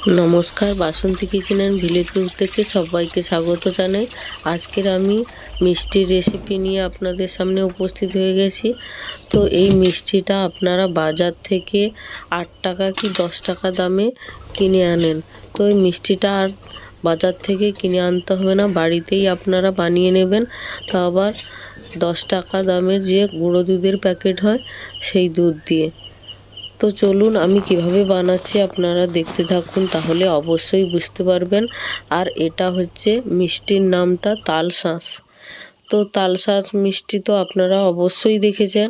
নমস্কার, বাসন্তী kitchen and village cook থেকে সবাইকে স্বাগত জানাই। আজকের আমি মিষ্টির রেসিপি নিয়ে আপনাদের সামনে উপস্থিত হয়ে গেছি। তো এই মিষ্টিটা আপনারা বাজার থেকে 8 টাকা কি 10 টাকা দামে কিনে আনেন। তো এই মিষ্টিটা আর বাজার থেকে কিনে আনতে হবে না, বাড়িতেই আপনারা বানিয়ে নেবেন। তো আবার 10 টাকা দামের যে গুঁড়ো দুধের প্যাকেট হয় সেই দুধ দিয়ে। তো চলুন আমি কিভাবে বানাচ্ছি আপনারা দেখতে থাকুন, তাহলে অবশ্যই বুঝতে পারবেন। আর এটা হচ্ছে মিষ্টির নামটা তালশাঁস। তো তালশাঁস মিষ্টি তো আপনারা অবশ্যই দেখেছেন।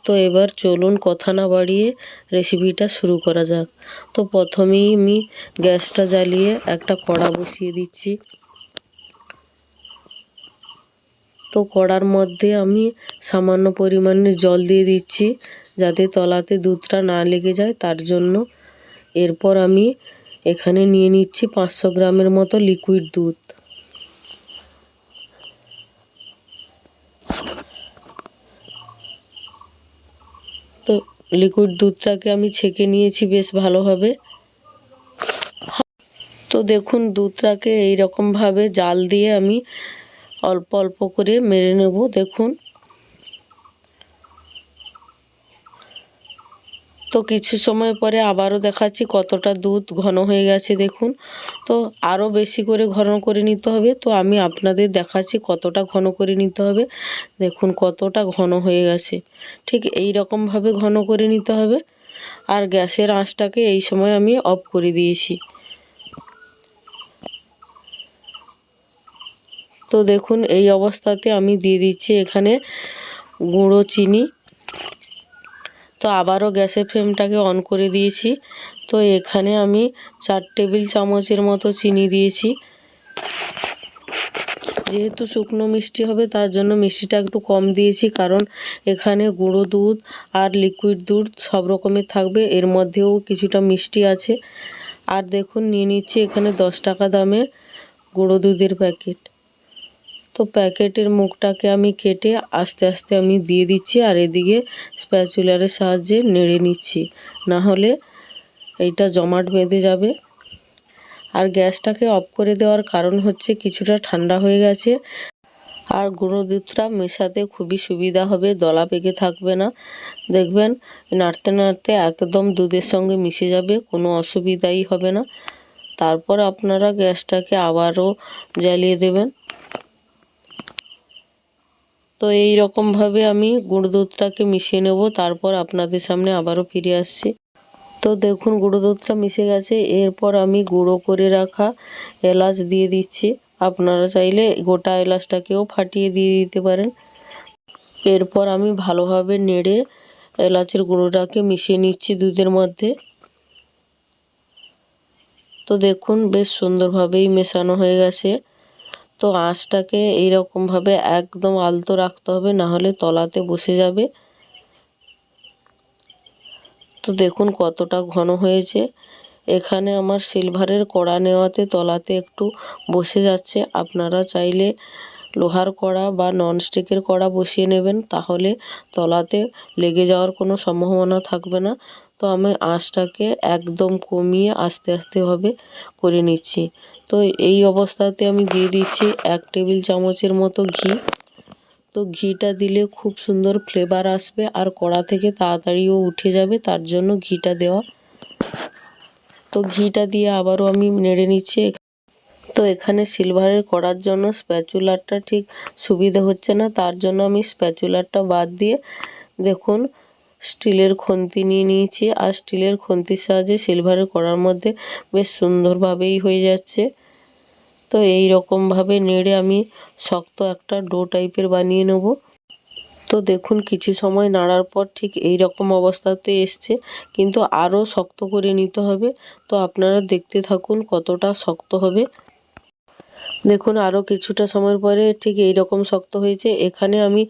তো এবার চলুন কথা না বাড়িয়ে রেসিপিটা শুরু করা যাক। তো প্রথমেই আমি গ্যাসটা জ্বালিয়ে একটা কড়া বসিয়ে দিচ্ছি। তো কড়ার মধ্যে আমি সামান্য পরিমাণে জল দিয়ে দিচ্ছি, যাতে তলাতে দুধটা না লেগে যায় তার জন্য। এরপর আমি এখানে নিয়ে নিচ্ছি 500 গ্রামের মতো লিকুইড দুধ। তো লিকুইড দুধটাকে আমি ছেঁকে নিয়েছি বেশ ভালোভাবে। তো দেখুন দুধটাকে এইরকমভাবে জাল দিয়ে আমি অল্প অল্প করে মেরে নেব। দেখুন, তো কিছু সময় পরে আবারও দেখাচ্ছি কতটা দুধ ঘন হয়ে গেছে দেখুন। তো আরও বেশি করে ঘন করে নিতে হবে। তো আমি আপনাদের দেখাচ্ছি কতটা ঘন করে নিতে হবে। দেখুন কতটা ঘন হয়ে গেছে, ঠিক এই রকমভাবে ঘন করে নিতে হবে। আর গ্যাসের আঁচটাকে এই সময় আমি অফ করে দিয়েছি। তো দেখুন এই অবস্থাতে আমি দিয়ে দিচ্ছি এখানে গুঁড়ো চিনি। তো আবারও গ্যাসের ফ্লেমটাকে অন করে দিয়েছি। তো এখানে আমি 4 টেবিল চামচের মতো চিনি দিয়েছি। যেহেতু শুকনো মিষ্টি হবে তার জন্য মিষ্টিটা একটু কম দিয়েছি, কারণ এখানে গুঁড়ো দুধ আর লিকুইড দুধ সব রকমের থাকবে, এর মধ্যেও কিছুটা মিষ্টি আছে। আর দেখুন নিয়ে নিচ্ছি এখানে 10 টাকা দামের গুঁড়ো দুধের প্যাকেট। তো প্যাকেটের মুখটাকে আমি কেটে আস্তে আস্তে আমি দিয়ে দিচ্ছি, আর এদিকে স্প্যাচুলারের সাহায্যে নেড়ে নিচ্ছি, না হলে এইটা জমাট বেঁধে যাবে। আর গ্যাসটাকে অফ করে দেওয়ার কারণ হচ্ছে কিছুটা ঠান্ডা হয়ে গেছে, আর গুঁড়ো দুধটা মেশাতে খুবই সুবিধা হবে, দলা পেকে থাকবে না। দেখবেন নাড়তে নাড়তে একদম দুধের সঙ্গে মিশে যাবে, কোনো অসুবিধাই হবে না। তারপর আপনারা গ্যাসটাকে আবারও জ্বালিয়ে দেবেন। তো এই রকমভাবে আমি গুঁড়ো দুধটাকে মিশিয়ে নেব, তারপর আপনাদের সামনে আবারও ফিরে আসছি। তো দেখুন গুঁড়ো দুধটা মিশে গেছে। এরপর আমি গুঁড়ো করে রাখা এলাচ দিয়ে দিচ্ছি। আপনারা চাইলে গোটা এলাচটাকেও ফাটিয়ে দিয়ে দিতে পারেন। এরপর আমি ভালোভাবে নেড়ে এলাচের গুঁড়োটাকে মিশিয়ে নিচ্ছি দুধের মধ্যে। তো দেখুন বেশ সুন্দরভাবেই মেশানো হয়ে গেছে। তো আঁচটাকে এইরকমভাবে একদম আলতো রাখতে হবে, না হলে তলাতে বসে যাবে। তো দেখুন কতটা ঘন হয়েছে। এখানে আমার সিলভারের কড়া নেওয়াতে তলাতে একটু বসে যাচ্ছে। আপনারা চাইলে লোহার কড়া বা ননস্টিকের কড়া বসিয়ে নেবেন, তাহলে তলাতে লেগে যাওয়ার কোনো সম্ভাবনা থাকবে না। তো আমি আঁচটাকে একদম কমিয়ে আস্তে আস্তেভাবে করে নিচ্ছি। তো এই অবস্থাতে আমি দিয়ে দিচ্ছি 1 টেবিল চামচের মতো ঘি। তো ঘিটা দিলে খুব সুন্দর ফ্লেভার আসবে, আর কড়া থেকে তাড়াতাড়িও উঠে যাবে, তার জন্য ঘিটা দেওয়া। তো ঘিটা দিয়ে আবারও আমি নেড়ে নিচ্ছি। তো এখানে সিলভারের কড়ার জন্য স্প্যাচুলারটা ঠিক সুবিধা হচ্ছে না, তার জন্য আমি স্প্যাচুলারটা বাদ দিয়ে দেখুন স্টিলের খুন্তি নিয়ে নিয়েছি। আর স্টিলের খুন্তির সাহায্যে সিলভারের কড়ার মধ্যে বেশ সুন্দরভাবেই হয়ে যাচ্ছে। তো এই রকমভাবে নেড়ে আমি শক্ত একটা ডো টাইপের বানিয়ে নেব। তো দেখুন কিছু সময় নাড়ার পর ঠিক এই রকম অবস্থাতে এসছে, কিন্তু আরও শক্ত করে নিতে হবে। তো আপনারা দেখতে থাকুন কতটা শক্ত হবে। দেখুন আরও কিছুটা সময় পরে ঠিক এই রকম শক্ত হয়েছে। এখানে আমি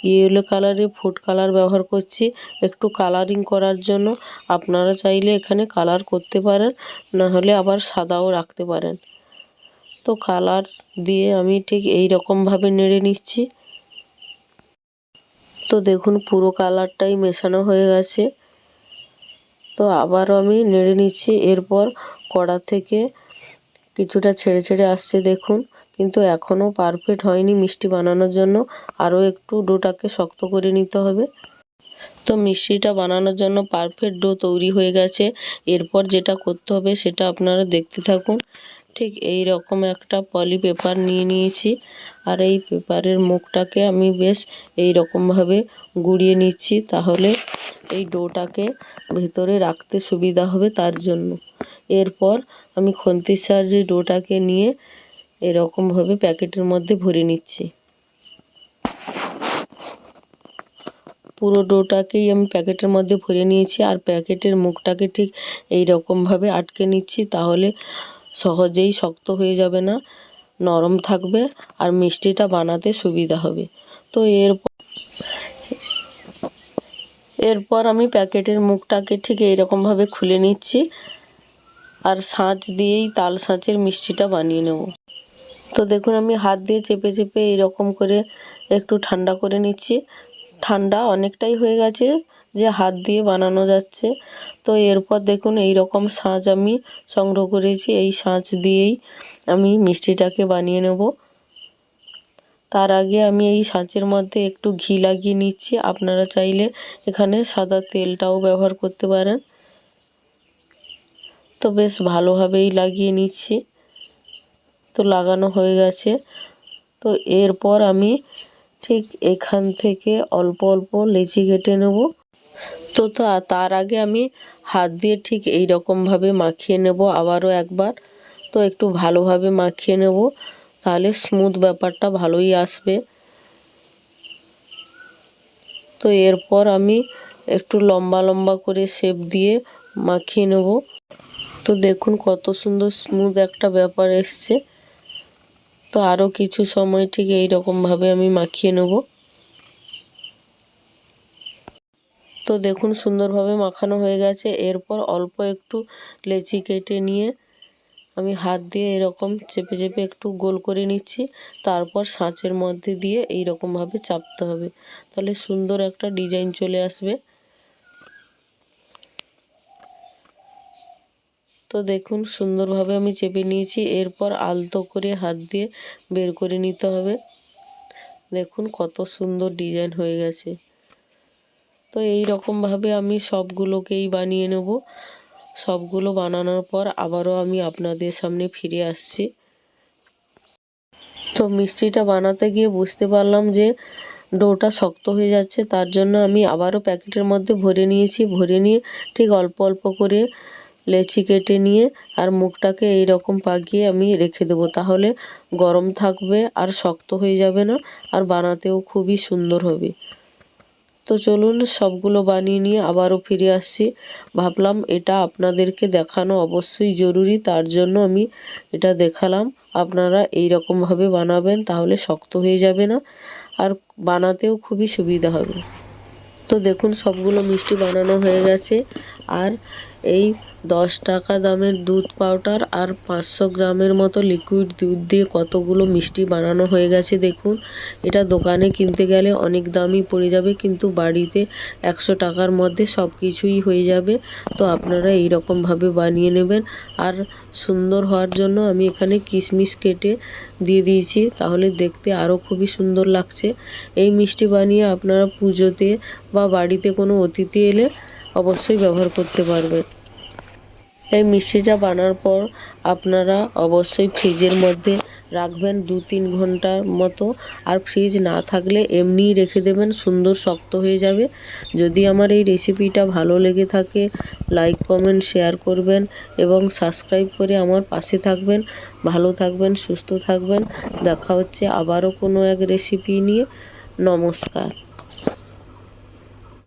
ইয়েলো কালারের ফুড কালার ব্যবহার করছি একটু কালারিং করার জন্য। আপনারা চাইলে এখানে কালার করতে পারেন, না হলে আবার সাদাও রাখতে পারেন। তো কালার দিয়ে আমি ঠিক এই রকমভাবে নেড়ে নিচ্ছি। তো দেখুন পুরো কালারটাই মেশানো হয়ে গেছে। তো আবারও আমি নেড়ে নিচ্ছি। এরপর কড়া থেকে কিছুটা ছেড়ে ছেড়ে আসছে দেখুন, কিন্তু এখনও পারফেক্ট হয়নি মিষ্টি বানানোর জন্য। আরও একটু ডোটাকে শক্ত করে নিতে হবে। তো মিষ্টিটা বানানোর জন্য পারফেক্ট ডো তৈরি হয়ে গেছে। এরপর যেটা করতে হবে সেটা আপনারা দেখতে থাকুন। ঠিক এই রকম একটা পলি পেপার নিয়ে নিয়েছি, আর এই পেপারের মুখটাকে আমি বেশ এই রকমভাবে গুঁড়িয়ে নিচ্ছি, তাহলে এই ডোটাকে ভেতরে রাখতে সুবিধা হবে তার জন্য। এরপর আমি খুন্তির সাহায্যে ডোটাকে নিয়ে এরকমভাবে প্যাকেটের মধ্যে ভরে নিচ্ছি। পুরো ডোটাকেই আমি প্যাকেটের মধ্যে ভরে নিয়েছি, আর প্যাকেটের মুখটাকে ঠিক এই রকমভাবে আটকে নিচ্ছি, তাহলে সহজেই শক্ত হয়ে যাবে না, নরম থাকবে আর মিষ্টিটা বানাতে সুবিধা হবে। তো এরপর আমি প্যাকেটের মুখটাকে ঠিক এই রকমভাবে খুলে নিচ্ছি, আর ছাঁচ দিয়েই তাল ছাঁচের মিষ্টিটা বানিয়ে নেব। তো দেখুন আমি হাত দিয়ে চেপে চেপে এইরকম করে একটু ঠান্ডা করে নিচ্ছি। ঠান্ডা অনেকটাই হয়ে গেছে যে হাত দিয়ে বানানো যাচ্ছে। তো এরপর দেখুন এই রকম ছাঁচ আমি সংগ্রহ করেছি, এই ছাঁচ দিয়েই আমি মিষ্টিটাকে বানিয়ে নেব। তার আগে আমি এই ছাঁচের মধ্যে একটু ঘি লাগিয়ে নিচ্ছি। আপনারা চাইলে এখানে সাদা তেলটাও ব্যবহার করতে পারেন। তো বেশ ভালোভাবেই লাগিয়ে নিচ্ছি। তো লাগানো হয়ে গেছে। তো এরপর আমি ঠিক এখান থেকে অল্প অল্প লেচি কেটে নেব। তো তার আগে আমি হাত দিয়ে ঠিক এই রকমভাবে মাখিয়ে নেব আবারও একবার। তো একটু ভালোভাবে মাখিয়ে নেব, তাহলে স্মুথ ব্যাপারটা ভালোই আসবে। তো এরপর আমি একটু লম্বা লম্বা করে শেপ দিয়ে মাখিয়ে নেব। তো দেখুন কত সুন্দর স্মুথ একটা ব্যাপার এসছে। তো আরও কিছু সময় ঠিক এই রকমভাবে আমি মাখিয়ে নেব। তো দেখুন সুন্দরভাবে মাখানো হয়ে গেছে। এরপর অল্প একটু লেচি কেটে নিয়ে আমি হাত দিয়ে এরকম চেপে চেপে একটু গোল করে নিচ্ছি। তারপর ছাঁচের মধ্যে দিয়ে এই রকমভাবে চাপতে হবে, তাহলে সুন্দর একটা ডিজাইন চলে আসবে। তো দেখুন সুন্দরভাবে আমি চেপে নিয়েছি। এরপর আলতো করে হাত দিয়ে বের করে নিতে হবে। দেখুন কত সুন্দর ডিজাইন হয়ে গেছে। তো এই রকমভাবে আমি সবগুলোকেই বানিয়ে নেব। সবগুলো বানানোর পর আবারও আমি আপনাদের সামনে ফিরে আসছি। তো মিষ্টিটা বানাতে গিয়ে বুঝতে পারলাম যে ডোটা শক্ত হয়ে যাচ্ছে, তার জন্য আমি আবারও প্যাকেটের মধ্যে ভরে নিয়েছি। ভরে নিয়ে ঠিক অল্প অল্প করে লেচি কেটে নিয়ে আর মুখটাকে এই রকম পাকিয়ে আমি রেখে দেবো, তাহলে গরম থাকবে আর শক্ত হয়ে যাবে না, আর বানাতেও খুবই সুন্দর হবে। তো চলুন সবগুলো বানিয়ে নিয়ে আবারও ফিরে আসছি। ভাবলাম এটা আপনাদেরকে দেখানো অবশ্যই জরুরি, তার জন্য আমি এটা দেখালাম। আপনারা এই রকমভাবে বানাবেন, তাহলে শক্ত হয়ে যাবে না আর বানাতেও খুবই সুবিধা হবে। তো দেখুন সবগুলো মিষ্টি বানানো হয়ে গেছে। আর এই 10 টাকা দামের দুধ পাউডার আর 500 গ্রামের মতো লিকুইড দুধ দিয়ে কতগুলো মিষ্টি বানানো হয়ে গেছে দেখুন। এটা দোকানে কিনতে গেলে অনেক দামই পড়ে যাবে, কিন্তু বাড়িতে 100 টাকার মধ্যে সব কিছুই হয়ে যাবে। তো আপনারা এই রকমভাবে বানিয়ে নেবেন। আর সুন্দর হওয়ার জন্য আমি এখানে কিশমিশ কেটে দিয়ে দিয়েছি, তাহলে দেখতে আরও খুবই সুন্দর লাগছে। এই মিষ্টি বানিয়ে আপনারা পুজোতে বা বাড়িতে কোনো অতিথি এলে অবশ্যই ব্যবহার করতে পারবেন। এই মিষ্টিটা বানার পর আপনারা অবশ্যই ফ্রিজের মধ্যে রাখবেন 2-3 ঘন্টার মতো। আর ফ্রিজ না থাকলে এমনিই রেখে দেবেন, সুন্দর শক্ত হয়ে যাবে। যদি আমার এই রেসিপিটা ভালো লেগে থাকে, লাইক কমেন্ট শেয়ার করবেন এবং সাবস্ক্রাইব করে আমার পাশে থাকবেন। ভালো থাকবেন, সুস্থ থাকবেন। দেখা হচ্ছে আবারও কোনো এক রেসিপি নিয়ে। নমস্কার।